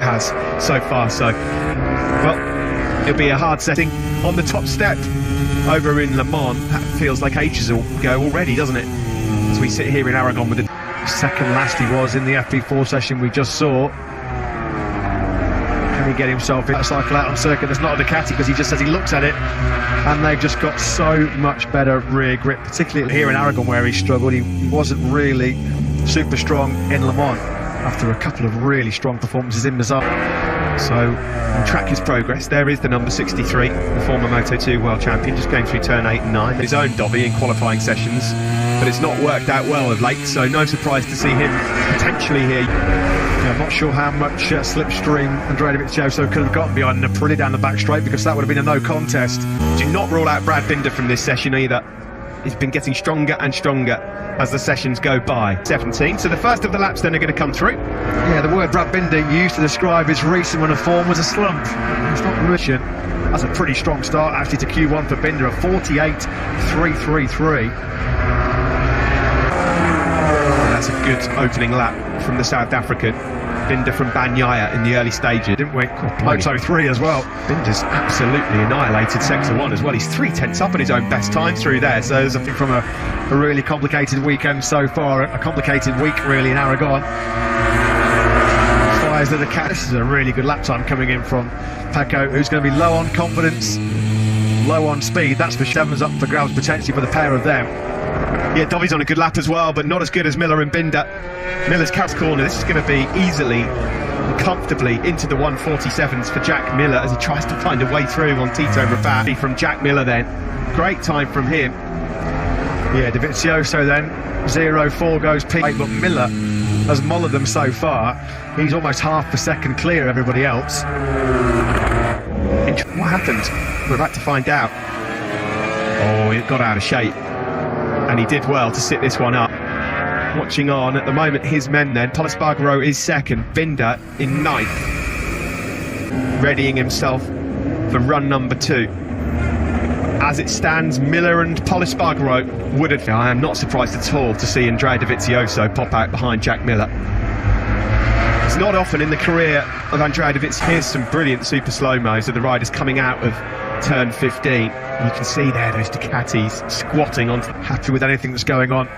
has so far. So, well, it'll be a hard setting on the top step over in Le Mans. That feels like ages ago already, doesn't it? As we sit here in Aragon with the second last he was in the FP4 session we just saw. Can he get himself in a cycle out on circuit? There's not a Ducati, because he just says he looks at it, and they've just got so much better rear grip, particularly here in Aragon where he struggled. He wasn't really super strong in Le Mans after a couple of really strong performances in Misano. So we'll track his progress. There is the number 63, the former Moto2 world champion, just going through turn 8 and 9. His own Dovi in qualifying sessions, but it's not worked out well of late, so no surprise to see him potentially here. I'm not sure how much slipstream Andrea Dovizioso could have gotten behind Napoli down the back straight, because that would have been a no contest. Do not rule out Brad Binder from this session either. He's been getting stronger and stronger as the sessions go by. 17, so the first of the laps then are going to come through. Yeah, the word Brad Binder used to describe his recent run of form was a slump. It's not rushing. That's a pretty strong start actually to Q1 for Binder, a 48.333. That's a good opening lap from the South African. Binder from Bagnaia in the early stages, didn't we? Moto 3 as well. Binder's absolutely annihilated Sector 1 as well. He's 3/10 up on his own best time through there. So there's something from a really complicated weekend so far, a complicated week really in Aragon. Fires the Ducati. This is a really good lap time coming in from Paco, who's going to be low on confidence, low on speed. That's for Seven's up for grabs potentially for the pair of them. Yeah, Dovi's on a good lap as well, but not as good as Miller and Binder. Miller's cat's corner. This is going to be easily, comfortably into the 147s for Jack Miller as he tries to find a way through on Tito Rabat. From Jack Miller then, great time from him. Yeah, Dovizioso then, 0-4 goes P. But Miller has mullered them so far. He's almost half a second clear of everybody else. What happened? We're about to find out. Oh, it got out of shape. And he did well to sit this one up. Watching on at the moment, his men then. Pol Espargaro is second, Binder in 9th. Readying himself for run number 2. As it stands, Miller and Pol Espargaro would have... I am not surprised at all to see Andrea Dovizioso pop out behind Jack Miller. It's not often in the career of Andrea Dovizioso. Here's some brilliant super slow-mos of the riders coming out of turn 15. You can see there those Ducatis squatting on, happy with anything that's going on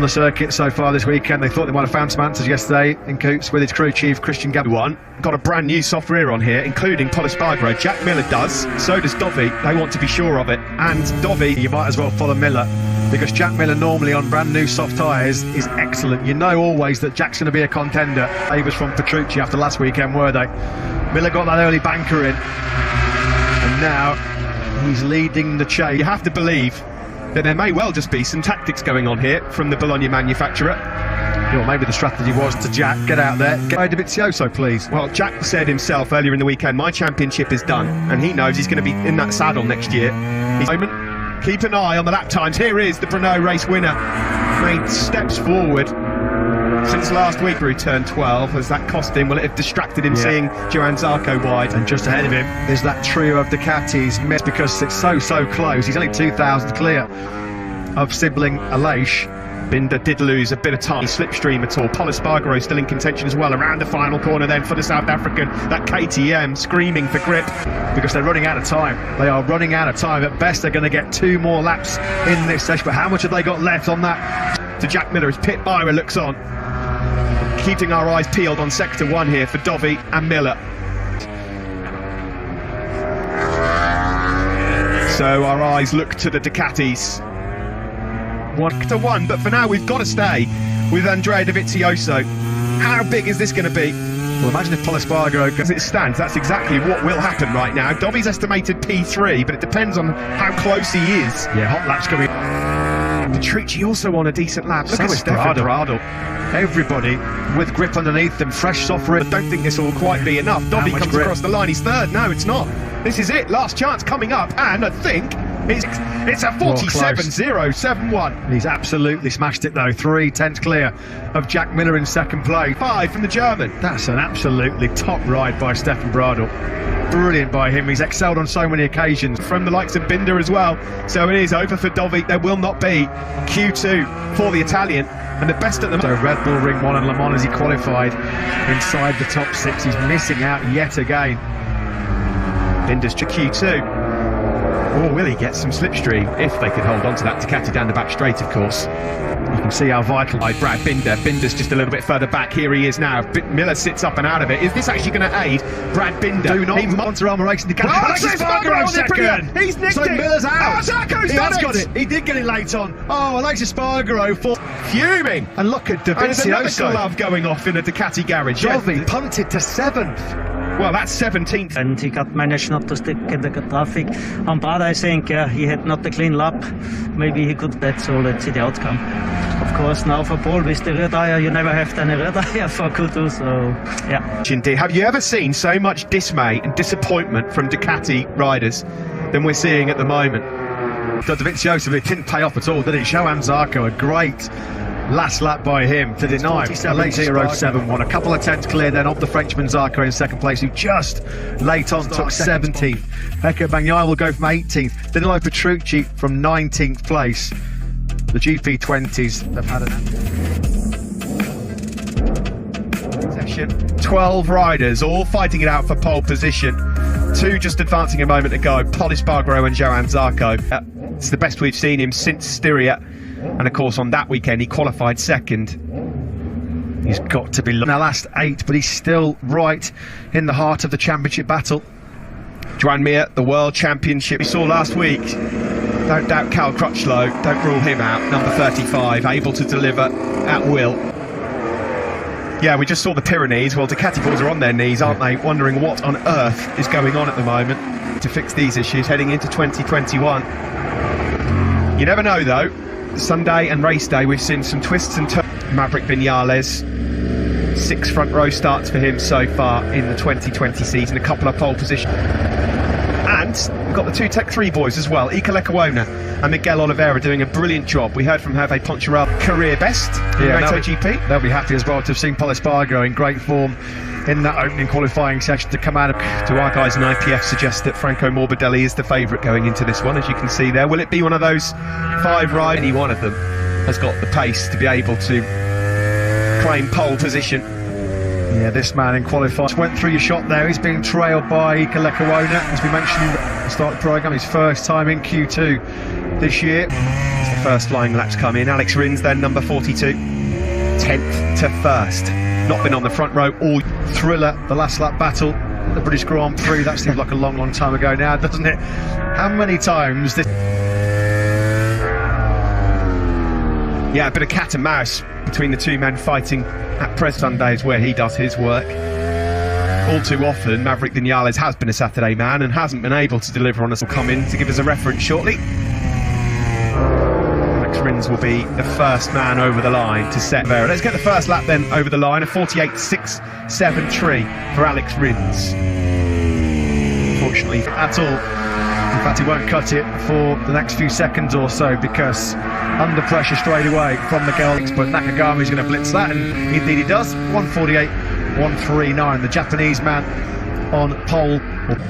the circuit so far this weekend. They thought they might have found some answers yesterday in Coots with his crew chief Christian Gabouin. Got a brand new soft rear on here, including Pol Espargaro. Jack Miller does, so does Dovi. They want to be sure of it. And Dovi, you might as well follow Miller, because Jack Miller normally on brand new soft tyres is excellent. You know always that Jack's going to be a contender. Favours from Petrucci after last weekend, were they? Miller got that early banker in, and now he's leading the chase. You have to believe that there may well just be some tactics going on here from the Bologna manufacturer. Or maybe the strategy was to Jack, get out there, get Dovizioso, please. Well, Jack said himself earlier in the weekend, my championship is done, and he knows he's going to be in that saddle next year. Keep an eye on the lap times. Here is the Brno race winner. Made steps forward since last week through turn 12. Has that cost him? Will it have distracted him seeing Johan Zarco wide? And just ahead of him is that trio of Ducatis, missed because it's so close. He's only 2,000 clear of sibling Aleix. Binder did lose a bit of time. Slipstream at all. Pol Espargaro still in contention as well around the final corner then for the South African. That KTM screaming for grip because they're running out of time. They are running out of time. At best they're going to get 2 more laps in this session, but how much have they got left on that? To Jack Miller as Pit Byra looks on. Keeping our eyes peeled on Sector 1 here for Dovi and Miller. So our eyes look to the Ducatis. 1-1, but for now we've got to stay with Andrea Dovizioso. How big is this going to be? Well, imagine if Pol Espargaro, as it stands, that's exactly what will happen right now. Dovi's estimated P3, but it depends on how close he is. Yeah, hot laps coming. Petrucci also on a decent lap. Look at Espargaro. Everybody with grip underneath them, fresh soft rear. I don't think this will quite be enough. Dovi comes across the line, he's third. No, it's not. This is it, last chance coming up, and I think It's a 47.071. He's absolutely smashed it though. 3 tenths clear of Jack Miller in second place. 5 from the German. That's an absolutely top ride by Stefan Bradl. Brilliant by him. He's excelled on so many occasions. From the likes of Binder as well. So it is over for Dovi. There will not be Q2 for the Italian. And the best at the moment. So Red Bull Ring 1 and Le Mans as he qualified inside the top 6. He's missing out yet again. Binder's to Q2. Or will he get some slipstream if they could hold on to that Ducati down the back straight, of course. You can see how vital. Brad Binder. Binder's just a little bit further back. Here he is now. Miller sits up and out of it. Is this actually going to aid Brad Binder? Do not. Monterama racing Ducati. Espargaro second. He's nicked it. So Miller's out. Zarco's he done has it. got it. He did get it late on. Oh, Aleix Espargaro for fuming. And look at There's another Dovizioso. glove going off in a Ducati garage. Dovi punted to 7th. Well, that's 17th. And he got managed not to stick in the traffic. On Brad, I think he had not a clean lap. Maybe he could bet, so let's see the outcome. Of course, now for Pol with the rear tire, you never have any rear tire for Q2, so yeah. Indeed. Have you ever seen so much dismay and disappointment from Ducati riders than we're seeing at the moment? Dovizioso, it didn't pay off at all, did it? Johan Zarco, a great last lap by him to deny 0.71. A couple of tenths clear then of the Frenchman Zarco in second place, who just late on took 17th. Pecco Bagnaia will go from 18th. Danilo Petrucci from 19th place. The GP20s have had an session. 12 riders all fighting it out for pole position. 2 just advancing a moment ago, Pol Espargaro and Johan Zarco. It's the best we've seen him since Styria. And of course on that weekend he qualified second. He's got to be in the last 8, but he's still right in the heart of the championship battle. Joan Mir, the World Championship we saw last week. Don't doubt Cal Crutchlow, don't rule him out. Number 35, able to deliver at will. Yeah, we just saw the Pyrenees. Well, Ducati boys are on their knees, aren't they? Wondering what on earth is going on at the moment to fix these issues heading into 2021. You never know though. Sunday and race day we've seen some twists and turns. Maverick Viñales, 6 front row starts for him so far in the 2020 season, a couple of pole positions. And we've got the 2 Tech 3 boys as well, Iker Lecuona and Miguel Oliveira doing a brilliant job. We heard from Hervé Poncharal, career best in MotoGP. They'll be happy as well to have seen Pol Espargaro in great form in that opening qualifying session to come out of. Do our guys in IPF suggest that Franco Morbidelli is the favourite going into this one, as you can see there? Will it be one of those 5 rides? Any one of them has got the pace to be able to claim pole position. Yeah, this man in qualifying went through your shot there. He's being trailed by Iker Lecuona, as we mentioned at the start of the programme. His first time in Q2 this year. As the first flying laps come in, Alex Rins then number 42, 10th to 1st. Not been on the front row all thriller, the last lap battle, the British Grand Prix. That seems like a long time ago now, doesn't it? How many times this... Yeah, a bit of cat and mouse between the 2 men fighting at Press Sundays where he does his work. All too often, Maverick Viñales has been a Saturday man and hasn't been able to deliver on us. Will come in to give us a reference shortly. Alex Rins will be the first man over the line to set there. Let's get the first lap then over the line, a 48.673 for Alex Rins. Fortunately at all. In fact, he won't cut it for the next few seconds or so because under pressure straight away from the girls, but Nakagami is going to blitz that, and indeed he does. 148.139, the Japanese man on pole.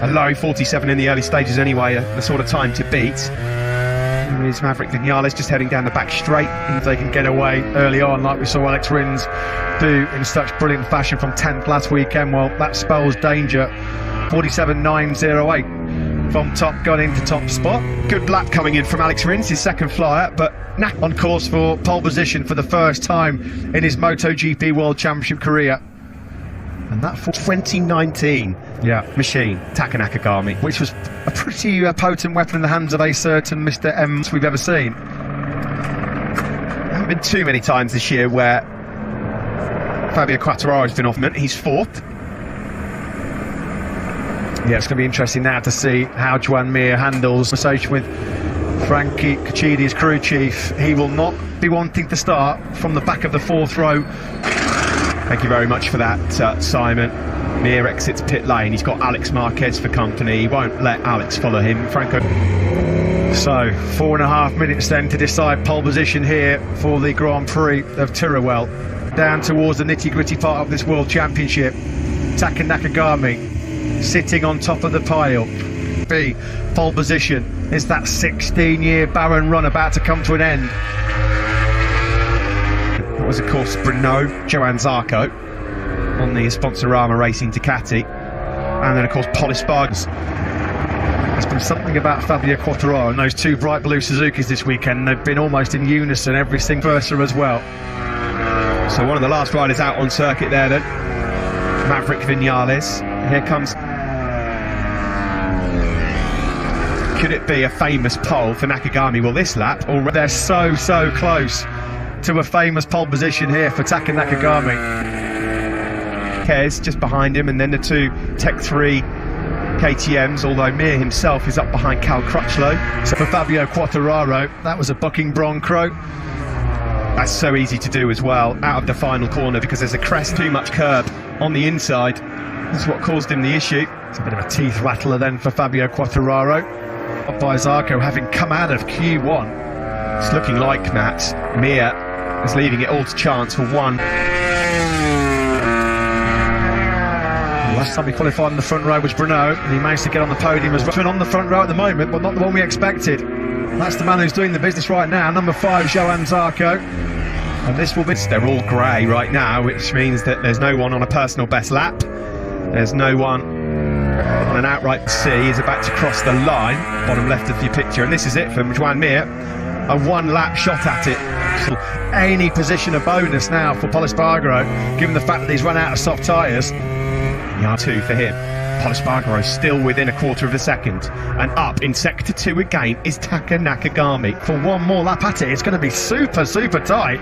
A low 47 in the early stages anyway, the sort of time to beat. Here is Maverick Viñales just heading down the back straight. If they can get away early on like we saw Alex Rins do in such brilliant fashion from 10th last weekend, well, that spells danger. 47.908 from top gun into top spot. Good lap coming in from Alex Rins, his second flyer, but on course for pole position for the first time in his MotoGP World Championship career. And that for 2019 machine, Takaaki Nakagami, which was a pretty potent weapon in the hands of a certain Mr. M we've ever seen. There haven't been too many times this year where Fabio Quartararo's been off. He's 4th. Yeah, it's going to be interesting now to see how Joan Mir handles the conversation with Frankie Cacciadi, his crew chief. He will not be wanting to start from the back of the 4th row. Thank you very much for that, Simon. Mir exits pit lane. He's got Alex Marquez for company. He won't let Alex follow him. Franco. So 4.5 minutes then to decide pole position here for the Grand Prix of Teruel. Down towards the nitty-gritty part of this World Championship. Takaaki Nakagami sitting on top of the pile. B, pole position. Is that 16-year barren run about to come to an end? That was, of course, Bruno Johann Zarco on the Sponsorama Racing Ducati. And then, of course, Pol Espargaro. There's been something about Fabio Quartararo and those two bright blue Suzukis this weekend. They've been almost in unison, every single versa as well. So one of the last riders out on circuit there then, Maverick Vinales. Here comes. Could it be a famous pole for Nakagami? Well, this lap already. They're so close to a famous pole position here for Takaaki Nakagami. Kez just behind him, and then the two Tech 3 KTMs, although Mir himself is up behind Cal Crutchlow. So for Fabio Quartararo, that was a bucking Bronco. That's so easy to do as well, out of the final corner, because there's a crest, too much curb on the inside. That's what caused him the issue. It's a bit of a teeth rattler then for Fabio Quartararo. Up by Zarco, having come out of Q1. It's looking like, Matt, Mir is leaving it all to chance for one. Last time he qualified in the front row was Bruno, and he managed to get on the podium as well. On the front row at the moment, but not the one we expected. That's the man who's doing the business right now, number 5, Johann Zarco. And this will be... They're all grey right now, which means that there's no one on a personal best lap. There's no one on an outright C. He's about to cross the line, bottom left of your picture, and this is it for Joan Mir. A one-lap shot at it. Any position a bonus now for Pol Espargaro, given the fact that he's run out of soft tyres. Yard 2 for him. Pol Espargaro still within a quarter of a second, and up in sector 2 again is Takaaki Nakagami. For one more lap at it, it's going to be super tight.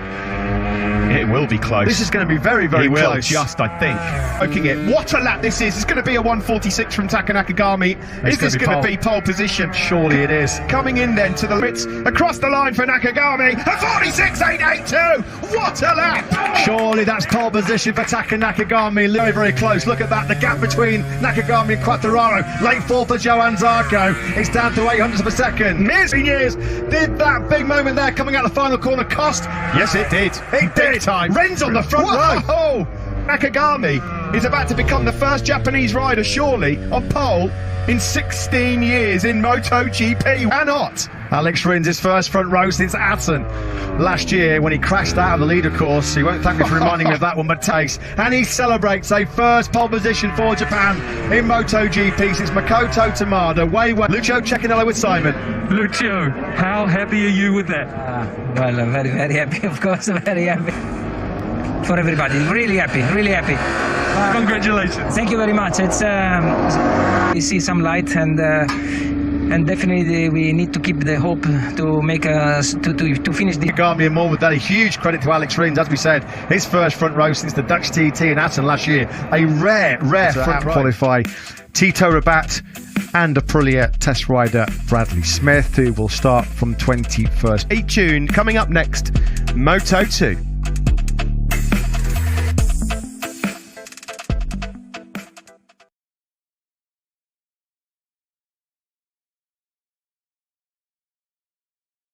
It will be close. This is going to be very close. He will just, I think. Poking it. What a lap this is. It's going to be a 1:46 from Takaaki Nakagami. Is this going to be pole position? Surely it is. Coming in then to the pits, across the line for Nakagami. A 46.882. What a lap. Surely that's pole position for Takaaki Nakagami. Very close. Look at that. The gap between Nakagami and Quartararo. Late fall for Johann Zarco. It's down to 800ths of a second. Years. Did that big moment there coming out the final corner cost? Yes, it did. It did. Time. Ren's on the front row. Nakagami is about to become the first Japanese rider, surely, on pole in 16 years in MotoGP. Why not? Alex Rins his first front row since Assen last year when he crashed out of the leader course. He won't thank me for reminding me of that one, but takes. And he celebrates a first pole position for Japan in MotoGP since Makoto Tamada. Lucio Cecchinello with Simon. Lucio, how happy are you with that? Well, I'm very happy, of course, very happy. For everybody, really happy. Congratulations. Thank you very much. It's we see some light, and definitely we need to keep the hope to make us to finish the Nakagami and more with that. A huge credit to Alex Rins, as we said, his first front row since the Dutch TT in Assen last year. A rare front qualify. Tito Rabat and Aprilia test rider Bradley Smith, who will start from 21st. Tune coming up next, Moto 2.